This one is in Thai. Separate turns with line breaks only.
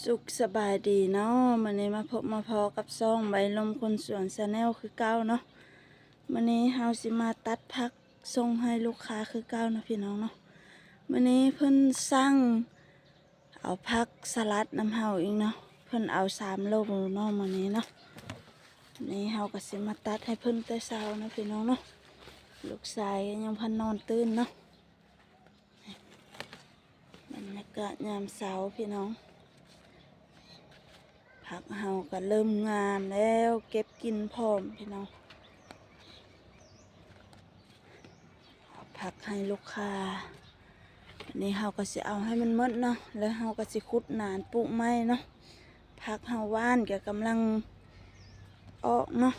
สุขสบายดีเนาะมื้อนี้มาพบมาพอกับซ่องใบลมคนสวนชาแนลคือเก่าเนาะมื้อนี้เฮาสิมาตัดผักส่งให้ลูกค้าคือเก่าเนาะพี่น้องเนาะมื้อนี้เพิ่นสั่งเอาผักสลัดน้ำเฮาอีกเนาะเพิ่นเอา3 โลเนาะมื้อนี้เนาะนี่เฮาก็สิมาตัดให้เพิ่นแต่เช้าเนาะพี่น้องเนาะลูกชายยังพันนอนตื่นเนาะบรรยากาศยามเช้าพี่น้องผักเฮาก็เริ่มงามแล้วเก็บกินพร้อมพี่น้องเอาผักให้ลูกค้าอันนี้เฮาก็สิเอาให้มันหมดเนาะแล้วเฮาก็สิขุดหนานปลูกไม้เนาะผักเฮาว่านก็กำลังออกเนาะ